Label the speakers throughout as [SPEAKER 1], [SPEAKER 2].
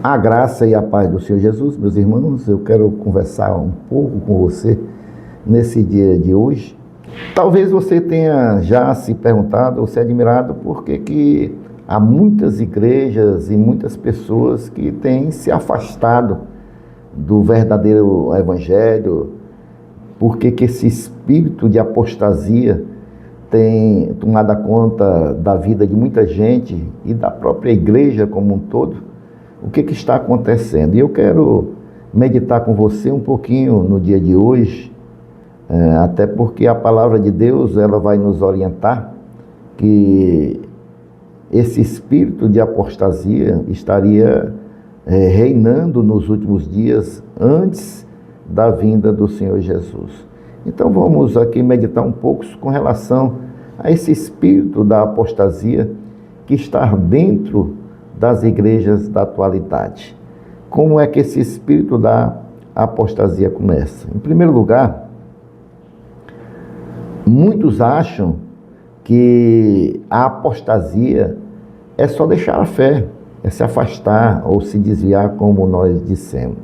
[SPEAKER 1] A graça e a paz do Senhor Jesus, meus irmãos, eu quero conversar um pouco com você nesse dia de hoje. Talvez você tenha já se perguntado ou se admirado por que há muitas igrejas e muitas pessoas que têm se afastado do verdadeiro evangelho, por que esse espírito de apostasia tem tomado conta da vida de muita gente e da própria igreja como um todo. O que está acontecendo? E eu quero meditar com você um pouquinho no dia de hoje, até porque a palavra de Deus ela vai nos orientar que esse espírito de apostasia estaria reinando nos últimos dias antes da vinda do Senhor Jesus. Então vamos aqui meditar um pouco com relação a esse espírito da apostasia que está dentro das igrejas da atualidade. Como é que esse espírito da apostasia começa? Em primeiro lugar, muitos acham que a apostasia é só deixar a fé, é se afastar ou se desviar, como nós dissemos,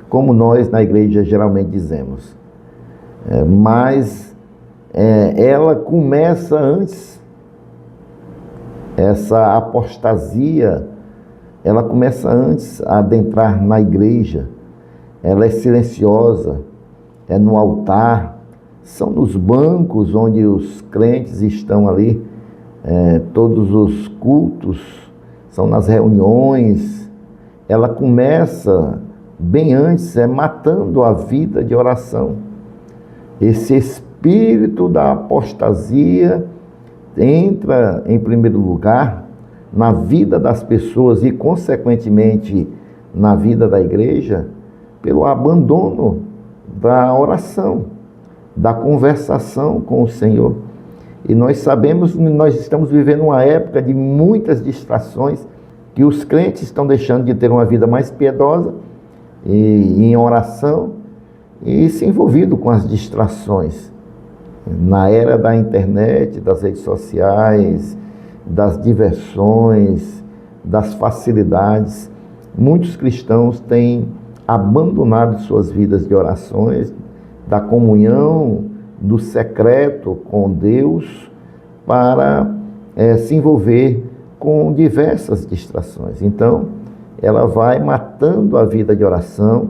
[SPEAKER 1] como nós na igreja geralmente dizemos. Mas ela começa antes, essa apostasia, ela começa antes a adentrar na igreja, ela é silenciosa, é no altar, são nos bancos onde os crentes estão ali, todos os cultos, são nas reuniões, ela começa bem antes, matando a vida de oração. Esse espírito da apostasia entra em primeiro lugar na vida das pessoas e, consequentemente, na vida da igreja, pelo abandono da oração, da conversação com o Senhor. E nós sabemos que nós estamos vivendo uma época de muitas distrações, que os crentes estão deixando de ter uma vida mais piedosa e em oração e se envolvido com as distrações. Na era da internet, das redes sociais, das diversões, das facilidades, muitos cristãos têm abandonado suas vidas de orações, da comunhão, do secreto com Deus, para se envolver com diversas distrações. Então, ela vai matando a vida de oração,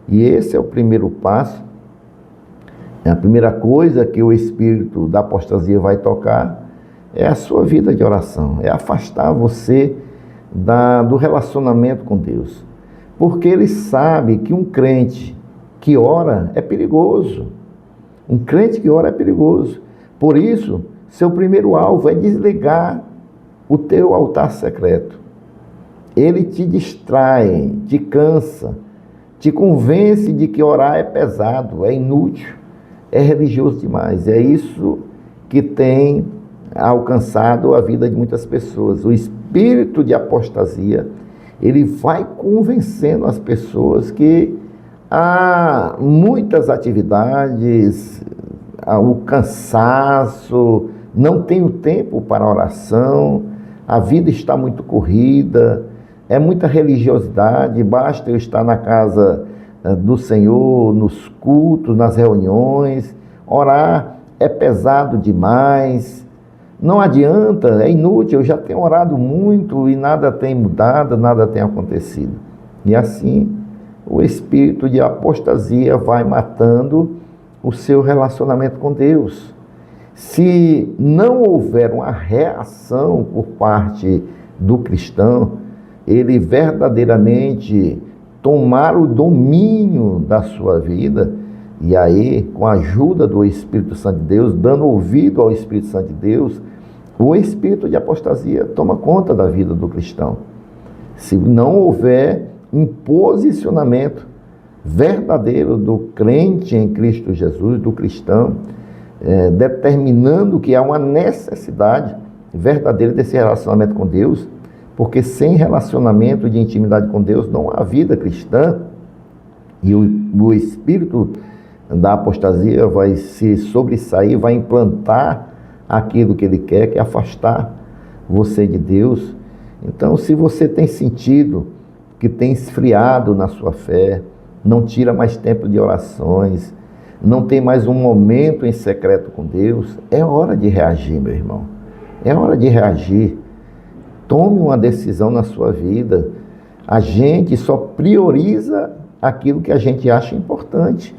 [SPEAKER 1] e esse é o primeiro passo. A primeira coisa que o espírito da apostasia vai tocar é a sua vida de oração, é afastar você do relacionamento com Deus. Porque ele sabe que um crente que ora é perigoso. Um crente que ora é perigoso. Por isso, seu primeiro alvo é desligar o teu altar secreto. Ele te distrai, te cansa, te convence de que orar é pesado, é inútil, é religioso demais. É isso que tem alcançado a vida de muitas pessoas. O espírito de apostasia, ele vai convencendo as pessoas que há muitas atividades, o cansaço, não tem o tempo para oração, a vida está muito corrida, é muita religiosidade, basta eu estar na casa do Senhor, nos cultos, nas reuniões, orar é pesado demais, não adianta, é inútil, eu já tenho orado muito e nada tem mudado, nada tem acontecido. E assim, o espírito de apostasia vai matando o seu relacionamento com Deus. Se não houver uma reação por parte do cristão, ele verdadeiramente tomar o domínio da sua vida, e aí, com a ajuda do Espírito Santo de Deus, dando ouvido ao Espírito Santo de Deus, o espírito de apostasia toma conta da vida do cristão. Se não houver um posicionamento verdadeiro do crente em Cristo Jesus, do cristão, determinando que há uma necessidade verdadeira desse relacionamento com Deus, porque sem relacionamento de intimidade com Deus não há vida cristã, e o espírito da apostasia vai se sobressair, vai implantar aquilo que ele quer, que é afastar você de Deus. Então, se você tem sentido que tem esfriado na sua fé, não tira mais tempo de orações, não tem mais um momento em secreto com Deus, é hora de reagir, meu irmão. É hora de reagir. Tome uma decisão na sua vida. A gente só prioriza aquilo que a gente acha importante.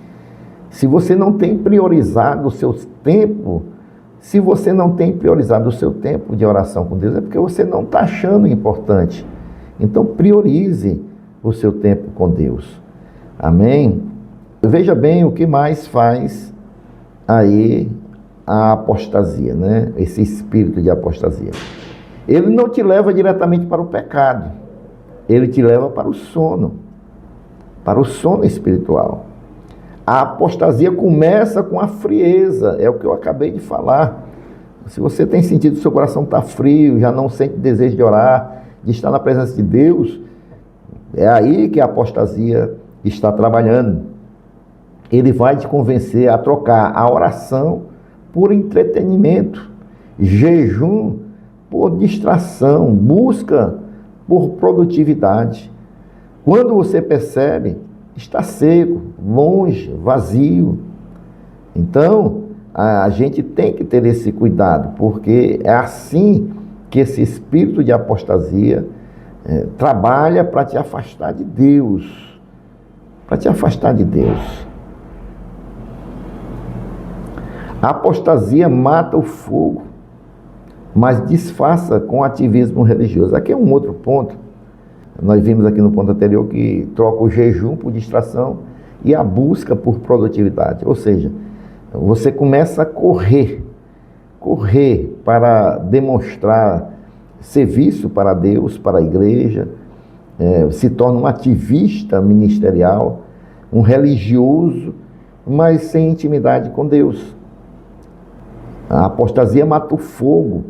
[SPEAKER 1] Se você não tem priorizado o seu tempo, se você não tem priorizado o seu tempo de oração com Deus, é porque você não está achando importante. Então priorize o seu tempo com Deus. Amém? Veja bem o que mais faz aí a apostasia, né? Esse espírito de apostasia. Ele não te leva diretamente para o pecado. Ele te leva para o sono espiritual. A apostasia começa com a frieza, é o que eu acabei de falar. Se você tem sentido que seu coração está frio, já não sente desejo de orar, de estar na presença de Deus, é aí que a apostasia está trabalhando. Ele vai te convencer a trocar a oração por entretenimento, jejum por distração, busca por produtividade. Quando você percebe, está seco, longe, vazio. Então, a gente tem que ter esse cuidado, porque é assim que esse espírito de apostasia trabalha para te afastar de Deus. Para te afastar de Deus. A apostasia mata o fogo, mas disfarça com ativismo religioso. Aqui é um outro ponto. Nós vimos aqui no ponto anterior que troca o jejum por distração e a busca por produtividade. Ou seja, você começa a correr para demonstrar serviço para Deus, para a igreja, se torna um ativista ministerial, um religioso, mas sem intimidade com Deus. A apostasia mata o fogo,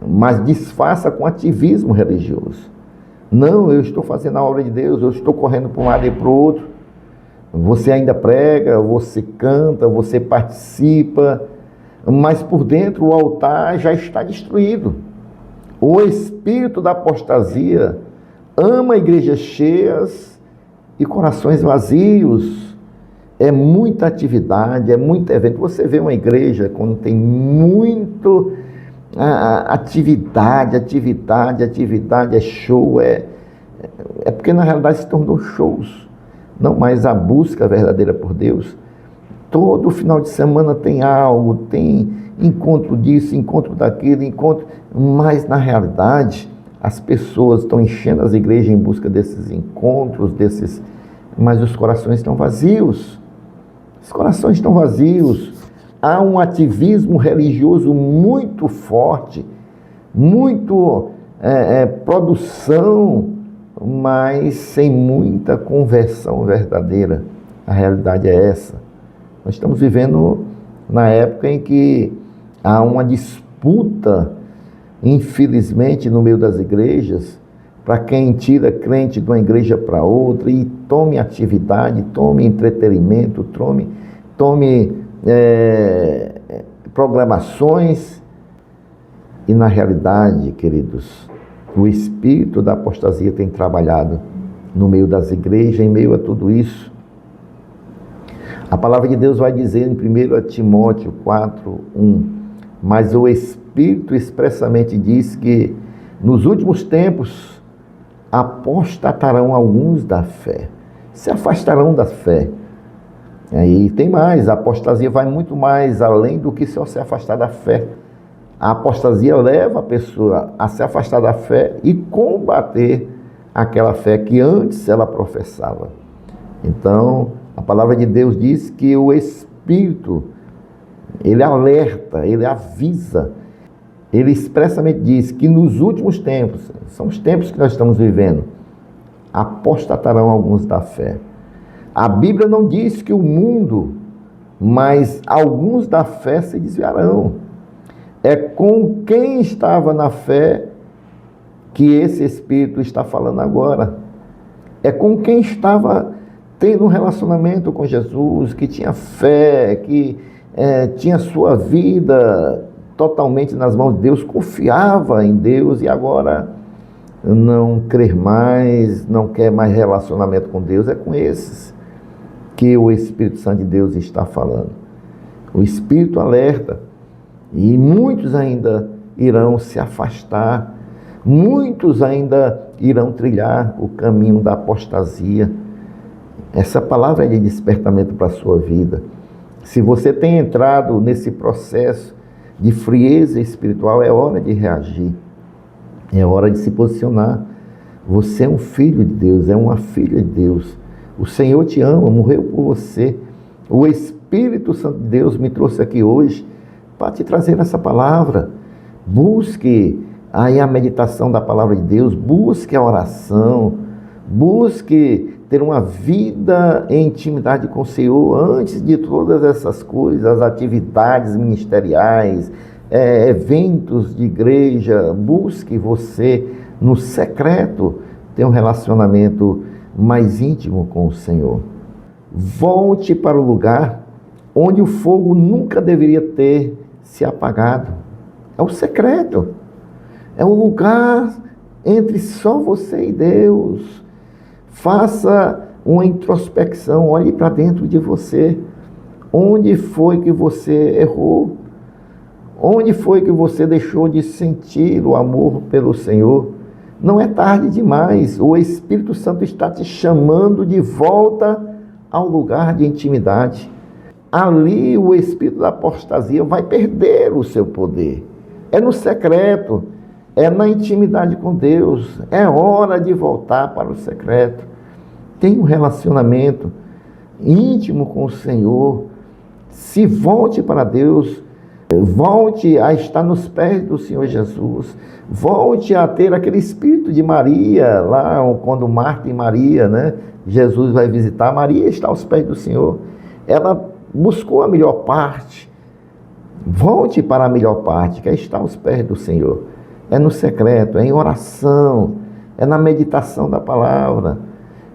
[SPEAKER 1] mas disfarça com ativismo religioso. Não, eu estou fazendo a obra de Deus, eu estou correndo para um lado e para o outro. Você ainda prega, você canta, você participa, mas por dentro o altar já está destruído. O espírito da apostasia ama igrejas cheias e corações vazios. É muita atividade, é muito evento. Você vê uma igreja quando tem muito atividade, é show, é porque na realidade se tornou shows, não mais a busca verdadeira por Deus. Todo final de semana tem algo, tem encontro disso, encontro daquilo, mas na realidade as pessoas estão enchendo as igrejas em busca desses encontros, mas os corações estão vazios. Os corações estão vazios. Há um ativismo religioso muito forte, muito produção, mas sem muita conversão verdadeira. A realidade é essa. Nós estamos vivendo na época em que há uma disputa, infelizmente, no meio das igrejas, para quem tira crente de uma igreja para outra e tome atividade, tome entretenimento, tome programações. E na realidade, queridos, o espírito da apostasia tem trabalhado no meio das igrejas, em meio a tudo isso. A palavra de Deus vai dizer em 1 Timóteo 4:1, mas o Espírito expressamente diz que nos últimos tempos apostatarão alguns da fé, se afastarão da fé. E tem mais, a apostasia vai muito mais além do que só se afastar da fé. A apostasia leva a pessoa a se afastar da fé e combater aquela fé que antes ela professava. Então, a palavra de Deus diz que o Espírito, ele alerta, ele avisa, ele expressamente diz que nos últimos tempos, são os tempos que nós estamos vivendo, apostatarão alguns da fé. A Bíblia não diz que o mundo, mas alguns da fé se desviarão. É com quem estava na fé que esse Espírito está falando agora. É com quem estava tendo um relacionamento com Jesus, que tinha fé, que tinha sua vida totalmente nas mãos de Deus, confiava em Deus, e agora não crer mais, não quer mais relacionamento com Deus, é com esses que o Espírito Santo de Deus está falando. O Espírito alerta, e muitos ainda irão se afastar, muitos ainda irão trilhar o caminho da apostasia. Essa palavra é de despertamento para a sua vida. Se você tem entrado nesse processo de frieza espiritual, é hora de reagir, é hora de se posicionar. Você é um filho de Deus, é uma filha de Deus. O Senhor te ama, morreu por você. O Espírito Santo de Deus me trouxe aqui hoje para te trazer essa palavra. Busque aí a meditação da palavra de Deus, busque a oração, busque ter uma vida em intimidade com o Senhor antes de todas essas coisas, as atividades ministeriais, eventos de igreja. Busque você no secreto ter um relacionamento mais íntimo com o Senhor. Volte para o lugar onde o fogo nunca deveria ter se apagado. É o secreto. É um lugar entre só você e Deus. Faça uma introspecção, olhe para dentro de você. Onde foi que você errou? Onde foi que você deixou de sentir o amor pelo Senhor? Não é tarde demais. O Espírito Santo está te chamando de volta ao lugar de intimidade. Ali o espírito da apostasia vai perder o seu poder. É no secreto, é na intimidade com Deus. É hora de voltar para o secreto. Tenha um relacionamento íntimo com o Senhor. Se volte para Deus, volte a estar nos pés do Senhor Jesus. Volte a ter aquele espírito de Maria, lá quando Marta e Maria, Jesus vai visitar. Maria está aos pés do Senhor. Ela buscou a melhor parte. Volte para a melhor parte, que é estar aos pés do Senhor. É no secreto, é em oração, é na meditação da palavra,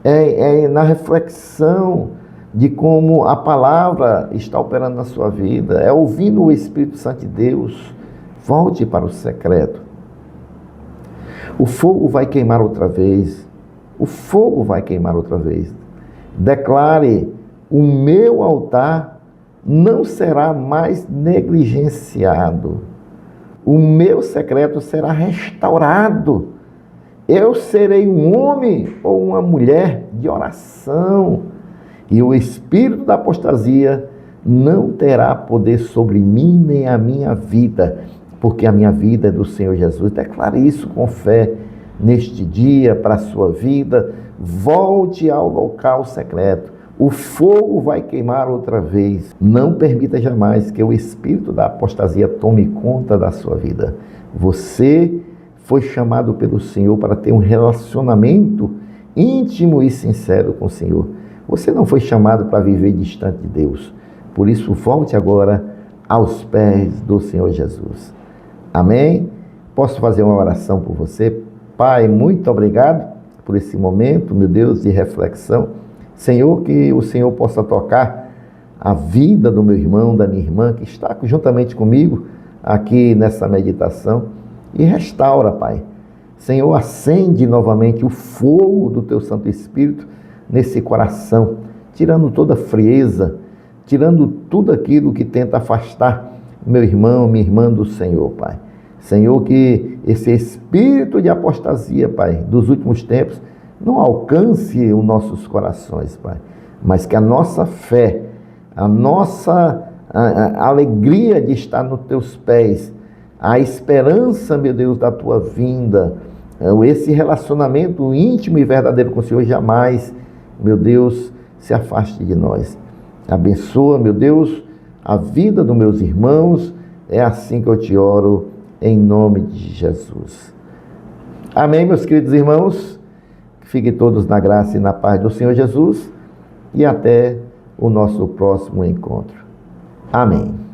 [SPEAKER 1] é na reflexão de como a palavra está operando na sua vida, é ouvindo o Espírito Santo de Deus. Volte para o secreto. O fogo vai queimar outra vez. O fogo vai queimar outra vez. Declare: o meu altar não será mais negligenciado. O meu secreto será restaurado. Eu serei um homem ou uma mulher de oração. E o espírito da apostasia não terá poder sobre mim nem a minha vida, porque a minha vida é do Senhor Jesus. Declare isso com fé neste dia para a sua vida. Volte ao local secreto. O fogo vai queimar outra vez. Não permita jamais que o espírito da apostasia tome conta da sua vida. Você foi chamado pelo Senhor para ter um relacionamento íntimo e sincero com o Senhor. Você não foi chamado para viver distante de Deus. Por isso, volte agora aos pés do Senhor Jesus. Amém? Posso fazer uma oração por você? Pai, muito obrigado por esse momento, meu Deus, de reflexão. Senhor, que o Senhor possa tocar a vida do meu irmão, da minha irmã, que está juntamente comigo aqui nessa meditação, e restaura, Pai. Senhor, acende novamente o fogo do Teu Santo Espírito nesse coração, tirando toda frieza, tirando tudo aquilo que tenta afastar meu irmão, minha irmã do Senhor, Pai. Senhor, que esse espírito de apostasia, Pai, dos últimos tempos, não alcance os nossos corações, Pai, mas que a nossa fé, a nossa alegria de estar nos Teus pés, a esperança, meu Deus, da Tua vinda, esse relacionamento íntimo e verdadeiro com o Senhor jamais, meu Deus, se afaste de nós. Abençoa, meu Deus, a vida dos meus irmãos. É assim que eu te oro, em nome de Jesus. Amém, meus queridos irmãos. Fiquem todos na graça e na paz do Senhor Jesus. E até o nosso próximo encontro. Amém.